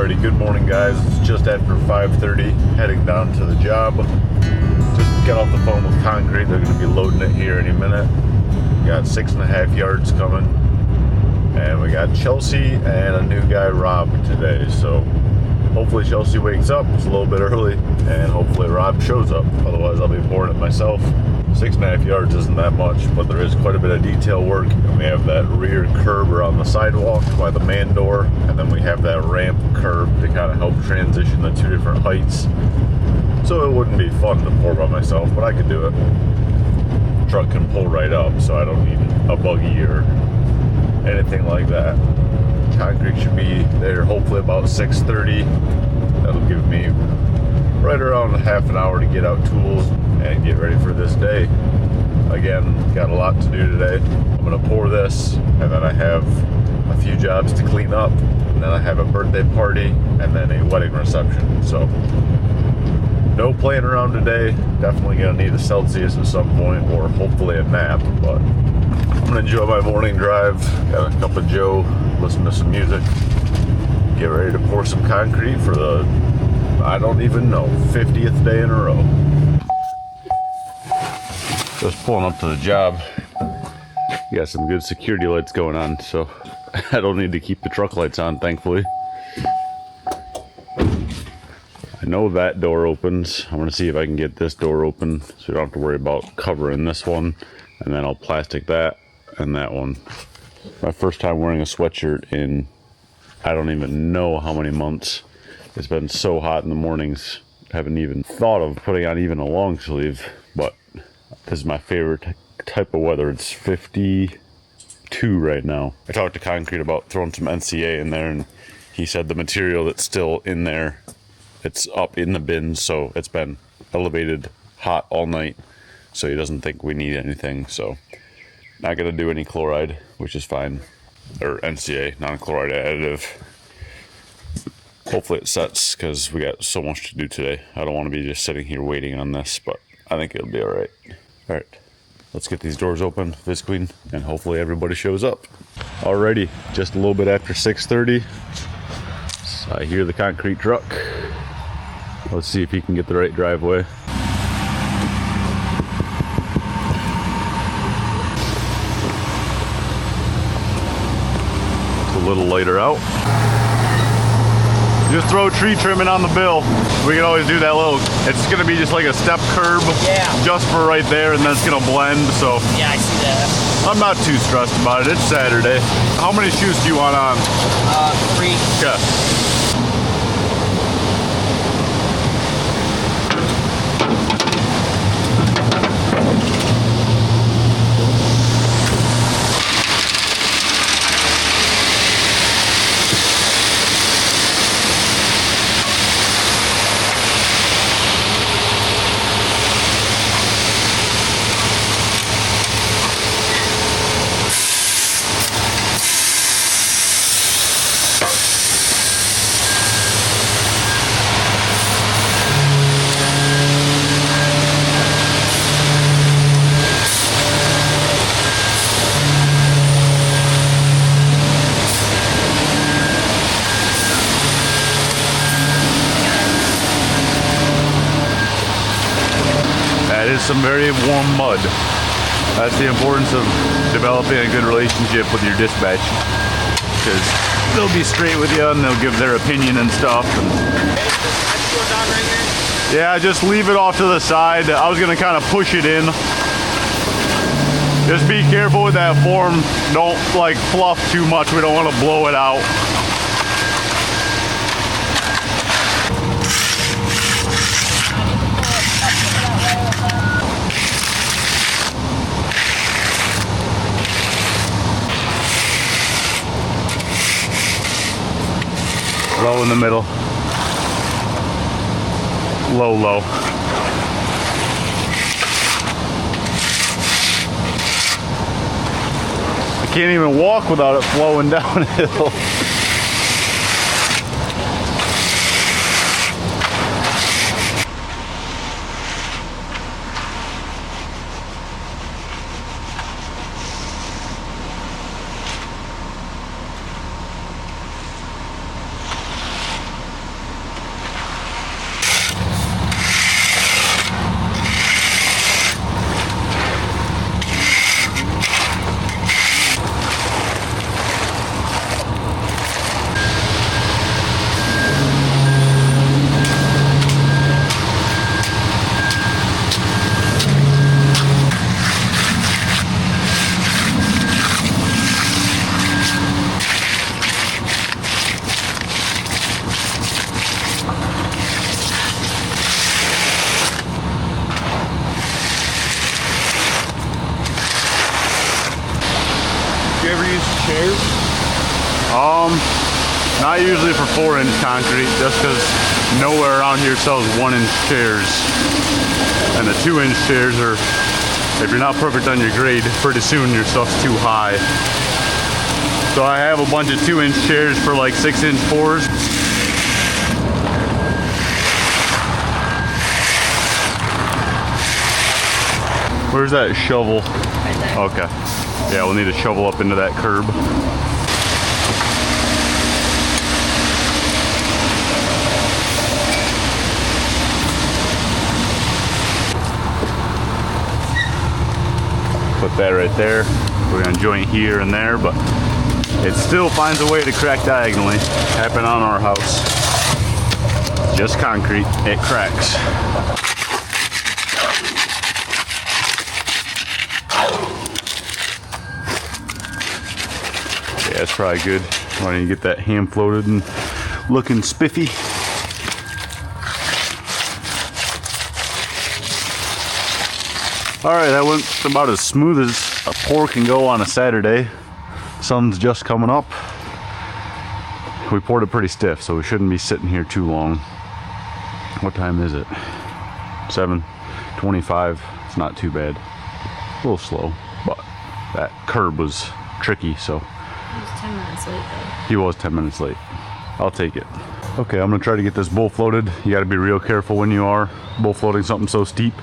Alrighty, good morning guys. It's just after 5:30, heading down to the job. Just got off the phone with concrete. They're going to be loading it here any minute. Got 6.5 yards coming. And we got Chelsea and a new guy, Rob, today. So hopefully Chelsea wakes up. It's a little bit early. And hopefully Rob shows up. Otherwise I'll be boring it myself. 6.5 yards isn't that much, but there is quite a bit of detail work. And we have that rear curb around the sidewalk by the man door, and then we have that ramp curb to kind of help transition the two different heights. So it wouldn't be fun to pour by myself, but I could do it. Truck can pull right up, so I don't need a buggy or anything like that. Concrete should be there hopefully about 6:30. That'll give me right around half an hour to get out tools and get ready for this day. Again, got a lot to do today. I'm gonna pour this, and then I have a few jobs to clean up, and then I have a birthday party, and then a wedding reception. So no playing around today. Definitely gonna need a Celsius at some point, or hopefully a nap, but I'm gonna enjoy my morning drive, got a cup of Joe, listen to some music, get ready to pour some concrete for the, I don't even know, 50th day in a row. Just pulling up to the job. We got some good security lights going on, so I don't need to keep the truck lights on, thankfully. I know that door opens. I'm gonna see if I can get this door open so we don't have to worry about covering this one. And then I'll plastic that and that one. My first time wearing a sweatshirt in I don't even know how many months. It's been so hot in the mornings. I haven't even thought of putting on even a long sleeve, but this is my favorite type of weather. It's 52 right now. I talked to Concrete about throwing some NCA in there, and he said the material that's still in there, it's up in the bin, so it's been elevated hot all night, so he doesn't think we need anything. So not gonna do any chloride, which is fine, or NCA, non-chloride additive. Hopefully it sets, because we got so much to do today. I don't want to be just sitting here waiting on this, but I think it'll be all right. All right, let's get these doors open, Visqueen, and hopefully everybody shows up. Alrighty, just a little bit after 6:30. I hear the concrete truck. Let's see if he can get the right driveway. It's a little later out. Just throw tree trimming on the bill. We can always do that little, it's gonna be just like a step curb. Yeah. Just for right there, and then it's gonna blend, so. Yeah, I see that. I'm not too stressed about it. It's Saturday. How many shoes do you want on? 3. Okay. Some very warm mud. That's the importance of developing a good relationship with your dispatch, because they'll be straight with you and they'll give their opinion and stuff. Yeah, just leave it off to the side. I was gonna kind of push it in. Just be careful with that form. Don't like fluff too much. We don't want to blow it out. Low in the middle. Low, low. I can't even walk without it flowing downhill. Not usually for 4-inch concrete, just because nowhere around here sells 1-inch chairs. And the 2-inch chairs are, if you're not perfect on your grade, pretty soon your stuff's too high. So I have a bunch of 2-inch chairs for like 6-inch pours. Where's that shovel? Right there. Okay. Yeah, we'll need a shovel up into that curb. Put that right there. We're gonna joint here and there, but it still finds a way to crack diagonally. Happened on our house. Just concrete, it cracks. Yeah, it's probably good. Why don't you get that hand floated and looking spiffy? All right, that went about as smooth as a pour can go on a Saturday. Sun's just coming up. We poured it pretty stiff, so we shouldn't be sitting here too long. What time is it? 7:25. It's not too bad. A little slow, but that curb was tricky, so. He was 10 minutes late though. He was 10 minutes late. I'll take it. Okay, I'm gonna try to get this bull floated. You gotta be real careful when you are bull floating something so steep,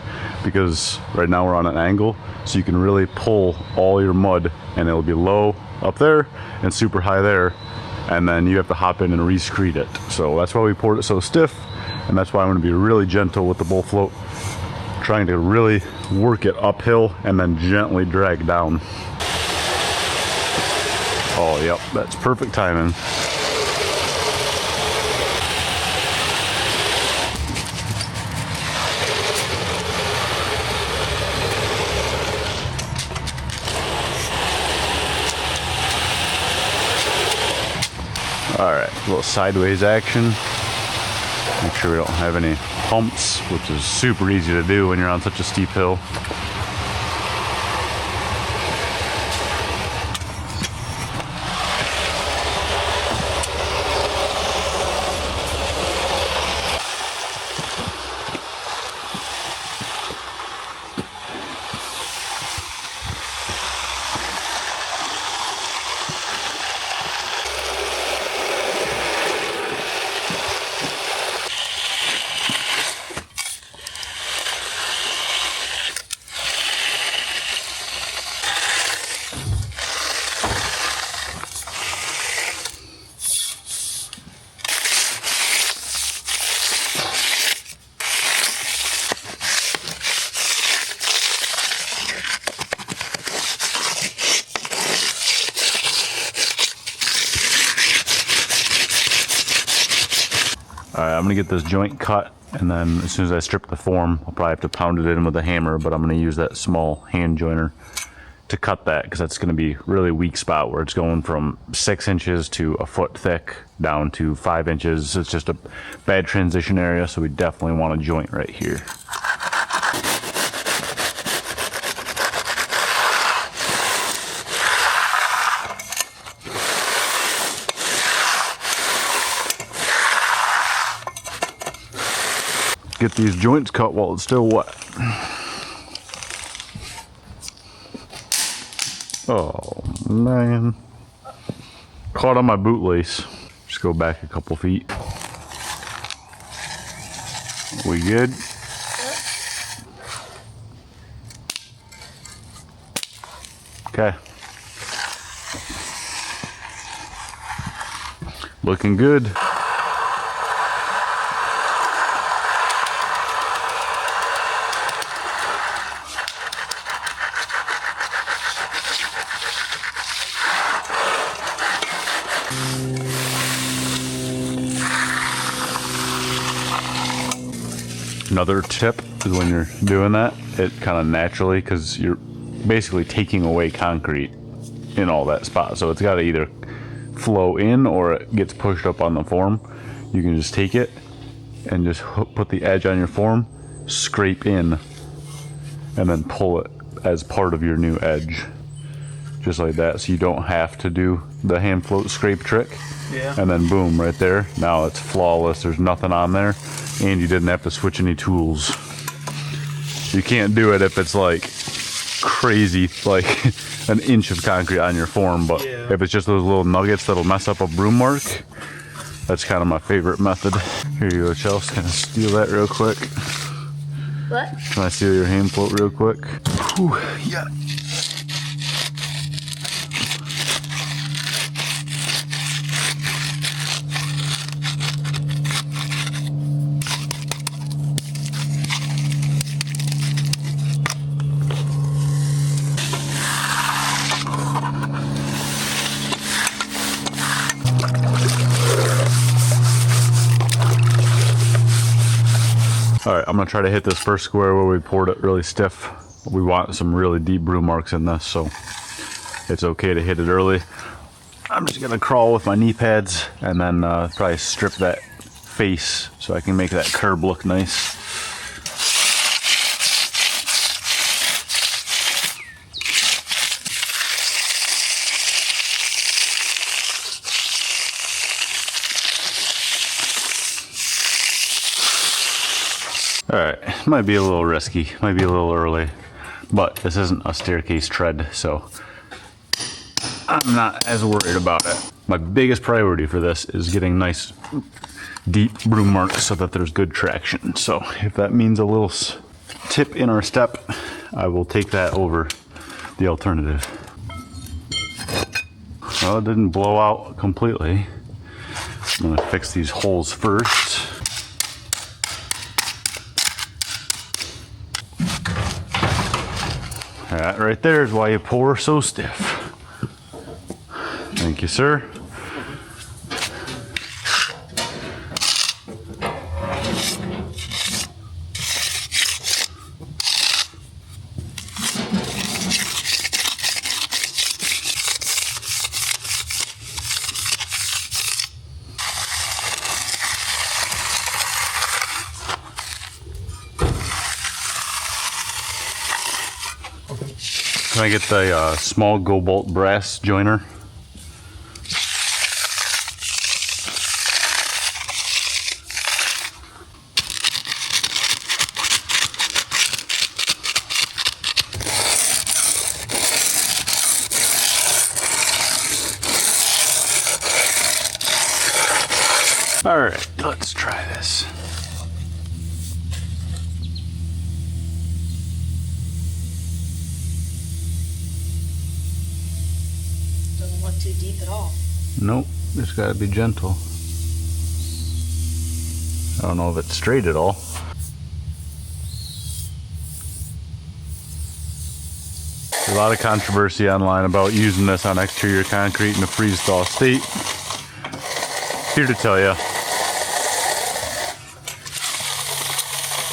because right now we're on an angle, so you can really pull all your mud and it'll be low up there and super high there, and then you have to hop in and re-screed it. So that's why we poured it so stiff, and that's why I'm gonna be really gentle with the bull float, trying to really work it uphill and then gently drag down. Oh, yep, that's perfect timing. All right, a little sideways action. Make sure we don't have any humps, which is super easy to do when you're on such a steep hill. All right, I'm gonna get this joint cut, and then as soon as I strip the form, I'll probably have to pound it in with a hammer, but I'm gonna use that small hand joiner to cut that, because that's gonna be a really weak spot where it's going from 6 inches to a foot thick down to 5 inches. It's just a bad transition area, so we definitely want a joint right here. Get these joints cut while it's still wet. Oh man, caught on my bootlace. Just go back a couple feet. We good? Okay. Looking good. Another tip is when you're doing that, it kind of naturally, because you're basically taking away concrete in all that spot. So it's got to either flow in or it gets pushed up on the form. You can just take it and just put the edge on your form, scrape in, and then pull it as part of your new edge. just like that, so you don't have to do the hand float scrape trick. Yeah. And then boom, right there. Now it's flawless. There's nothing on there, and you didn't have to switch any tools. You can't do it if it's like crazy, like an inch of concrete on your form, but if it's just those little nuggets that'll mess up a broom mark, that's kind of my favorite method. Here you go, Chelsea. Can I steal that real quick? What? Can I steal your hand float real quick? Whew, yeah. All right, I'm gonna try to hit this first square where we poured it really stiff. We want some really deep broom marks in this, so it's okay to hit it early. I'm just gonna crawl with my knee pads and then probably strip that face so I can make that curb look nice. All right, might be a little risky, might be a little early, but this isn't a staircase tread, so I'm not as worried about it. My biggest priority for this is getting nice deep broom marks so that there's good traction. So if that means a little tip in our step, I will take that over the alternative. Well, it didn't blow out completely. I'm gonna fix these holes first. That right there is why you pour so stiff. Thank you, sir. Can I get the small go bolt brass joiner? All right, let's try this. Doesn't look too deep at all. Nope, just gotta be gentle. I don't know if it's straight at all. There's a lot of controversy online about using this on exterior concrete in a freeze-thaw state. Here to tell you,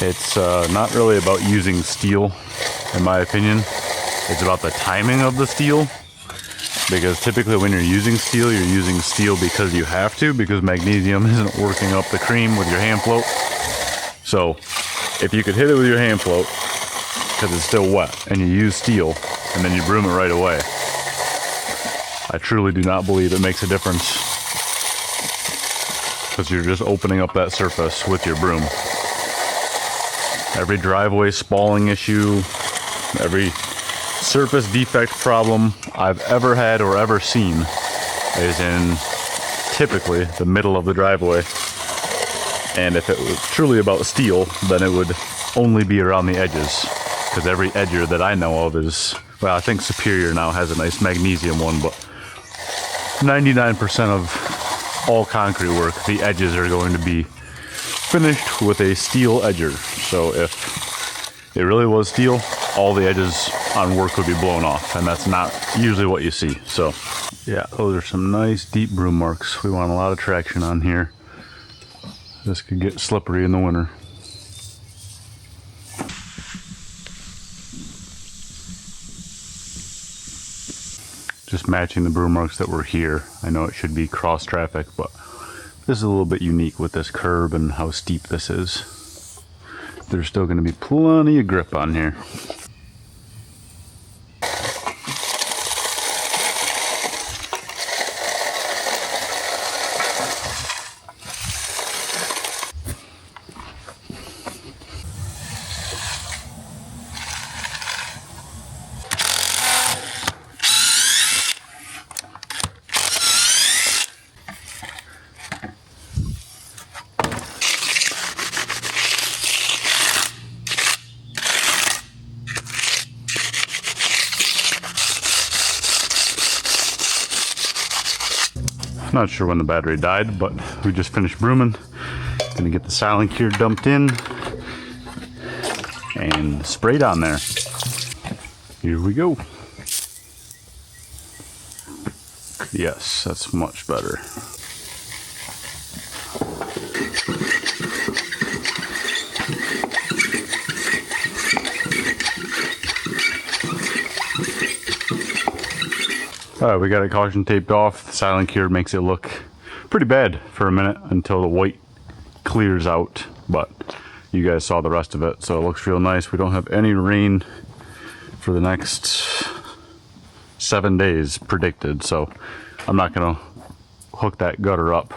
it's not really about using steel, in my opinion. It's about the timing of the steel. Because typically when you're using steel because you have to, because magnesium isn't working up the cream with your hand float. So if you could hit it with your hand float, because it's still wet, and you use steel, and then you broom it right away, I truly do not believe it makes a difference. Because you're just opening up that surface with your broom. Every driveway spalling issue, every surface defect problem I've ever had or ever seen is in typically the middle of the driveway. And if it was truly about steel, then it would only be around the edges. Because every edger that I know of is, well, I think Superior now has a nice magnesium one, but 99% of all concrete work, the edges are going to be finished with a steel edger. So if it really was steel, all the edges on work would be blown off, and that's not usually what you see. So yeah, those are some nice deep broom marks. We want a lot of traction on here. This could get slippery in the winter. Just matching the broom marks that were here. I know it should be cross traffic, but this is a little bit unique with this curb and how steep this is. There's still going to be plenty of grip on here. Not sure when the battery died, but we just finished brooming. Gonna get the silent cure dumped in and sprayed on there. Here we go. Yes, that's much better. Alright, we got it caution taped off. The silent cure makes it look pretty bad for a minute until the white clears out, but you guys saw the rest of it, so it looks real nice. We don't have any rain for the next 7 days predicted, so I'm not gonna hook that gutter up.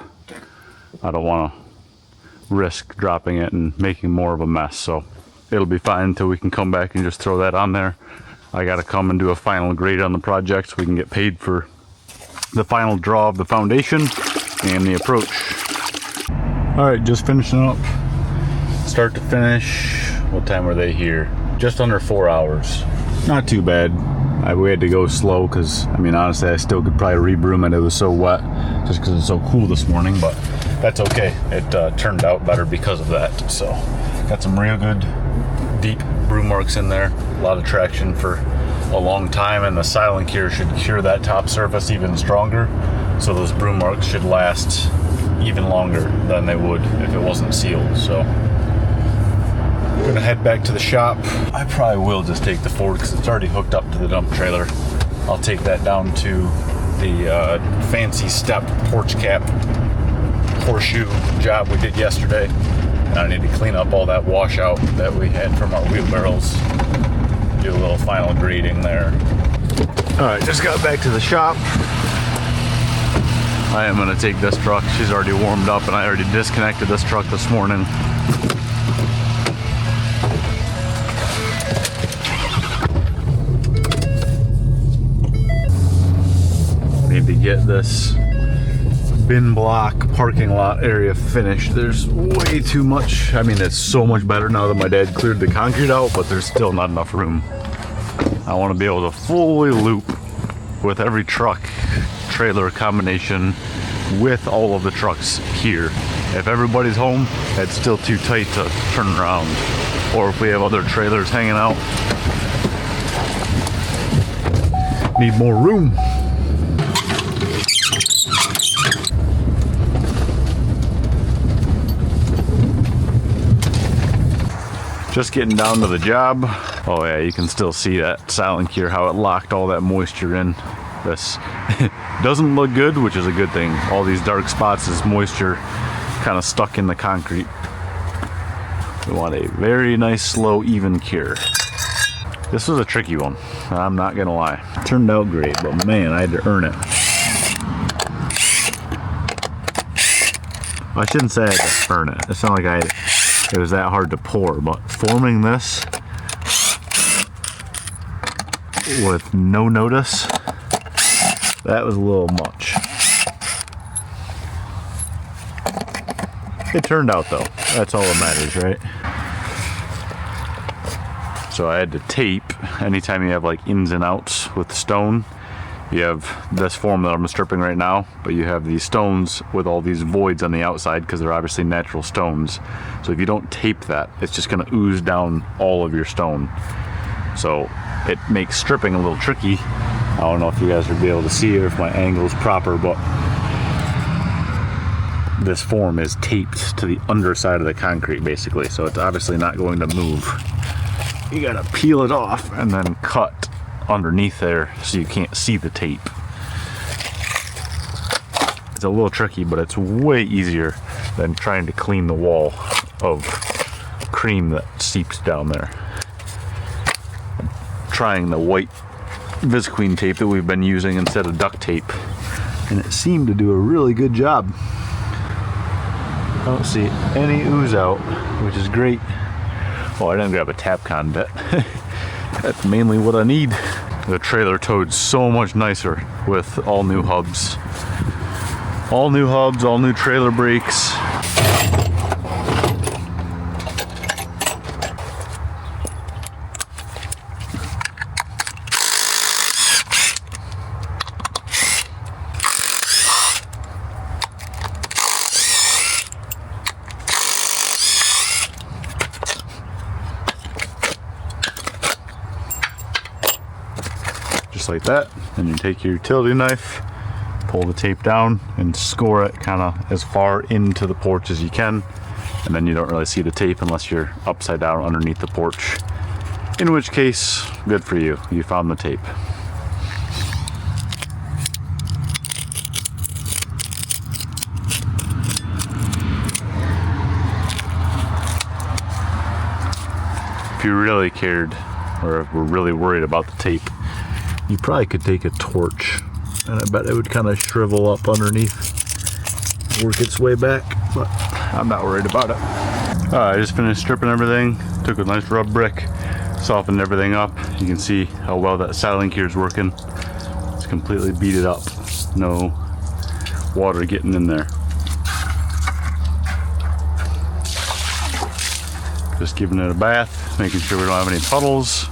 I don't want to risk dropping it and making more of a mess, so it'll be fine until we can come back and just throw that on there. I gotta come and do a final grade on the project so we can get paid for the final draw of the foundation and the approach. All right, just finishing up, start to finish. What time were they here? Just under 4 hours. Not too bad. We had to go slow because, I mean, honestly, I still could probably re-broom it. It was so wet just because it's so cool this morning, but that's okay. It turned out better because of that. So got some real good deep broom marks in there. A lot of traction for a long time, and the silent cure should cure that top surface even stronger. So those broom marks should last even longer than they would if it wasn't sealed. So I'm gonna head back to the shop. I probably will just take the Ford because it's already hooked up to the dump trailer. I'll take that down to the fancy step porch cap horseshoe job we did yesterday. And I need to clean up all that washout that we had from our wheelbarrows. Do a little final grading there. All right, just got back to the shop. I am gonna take this truck. She's already warmed up and I already disconnected this truck this morning. Need to get this bin block parking lot area finished. There's way too much. I mean, it's so much better now that my dad cleared the concrete out, but there's still not enough room. I want to be able to fully loop with every truck trailer combination with all of the trucks here. If everybody's home, it's still too tight to turn around. Or if we have other trailers hanging out, need more room. Just getting down to the job. Oh yeah, you can still see that silent cure, how it locked all that moisture in. This doesn't look good, which is a good thing. All these dark spots is moisture kind of stuck in the concrete. We want a very nice, slow, even cure. This was a tricky one, I'm not gonna lie. It turned out great, but man, I had to earn it. I shouldn't say I had to earn it. It's not like it was that hard to pour, but forming this with no notice, that was a little much. It turned out though. That's all that matters, right? So I had to tape. Anytime you have like ins and outs with stone, you have this form that I'm stripping right now, but you have these stones with all these voids on the outside because they're obviously natural stones. So if you don't tape that, it's just gonna ooze down all of your stone. So it makes stripping a little tricky. I don't know if you guys will be able to see it or if my angle is proper, but this form is taped to the underside of the concrete basically. So it's obviously not going to move. You gotta peel it off and then cut underneath there so you can't see the tape. It's a little tricky, but it's way easier than trying to clean the wall of cream that seeps down there. I'm trying the white visqueen tape that we've been using instead of duct tape, and it seemed to do a really good job. I don't see any ooze out, which is great. Oh, I didn't grab a Tapcon bit. That's mainly what I need. The trailer towed so much nicer with all new hubs. All new hubs, all new trailer brakes. just like that. Then you take your utility knife, pull the tape down and score it kind of as far into the porch as you can, and then you don't really see the tape unless you're upside down underneath the porch, in which case, good for you, you found the tape. If you really cared or were really worried about the tape, you probably could take a torch, and I bet it would kind of shrivel up underneath, work its way back, but I'm not worried about it. I just finished stripping everything, took a nice rub brick, softened everything up. You can see how well that saddling gear is working. It's completely beaded up, no water getting in there. Just giving it a bath, making sure we don't have any puddles.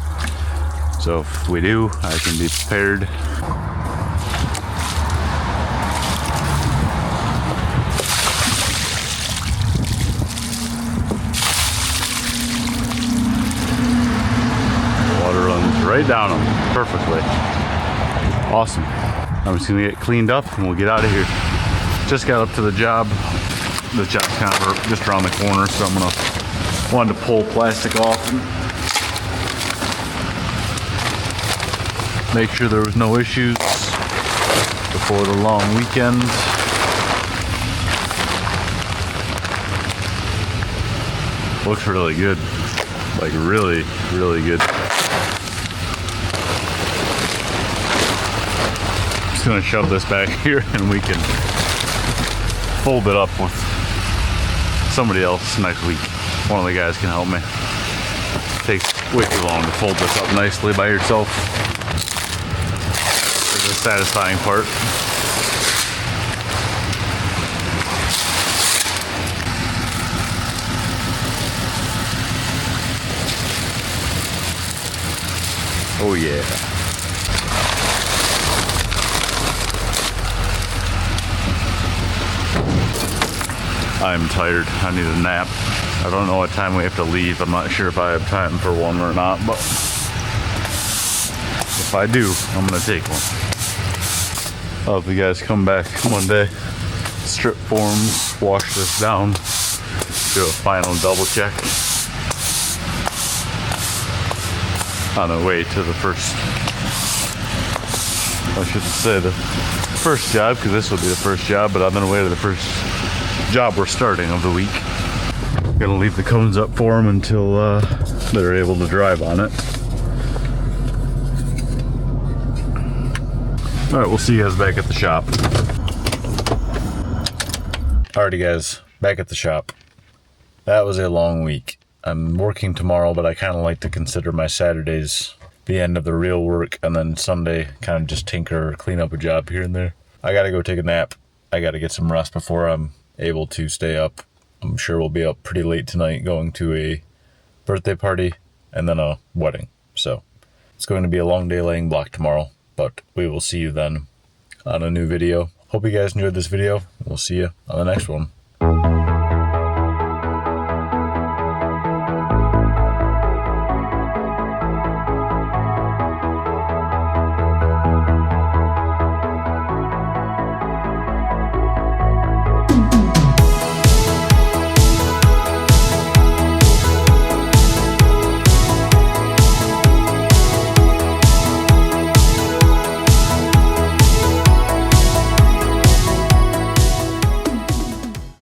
So if we do, I can be prepared. Water runs right down them perfectly. Awesome. I'm just gonna get cleaned up and we'll get out of here. Just got up to the job. The job's kind of just around the corner, so I'm gonna wanted to pull plastic off and make sure there was no issues before the long weekend. Looks really good, like really, really good. Just gonna shove this back here and we can fold it up with somebody else next week. One of the guys can help me. It takes way too long to fold this up nicely by yourself. It's the satisfying part. Oh yeah. I'm tired. I need a nap. I don't know what time we have to leave. I'm not sure if I have time for one or not, but if I do, I'm gonna take one. I'll have you guys come back one day, strip forms, wash this down, do a final double check on the way to the first, I shouldn't say the first job, because this will be the first job, but on the way to the first job we're starting of the week. Gonna leave the cones up for them until they're able to drive on it. All right, we'll see you guys back at the shop. Alrighty guys, back at the shop. That was a long week. I'm working tomorrow, but I kind of like to consider my Saturdays the end of the real work, and then Sunday kind of just tinker or clean up a job here and there. I gotta go take a nap. I gotta get some rest before I'm able to stay up. I'm sure we'll be up pretty late tonight going to a birthday party and then a wedding. So it's going to be a long day laying block tomorrow, but we will see you then on a new video. Hope you guys enjoyed this video. We'll see you on the next one.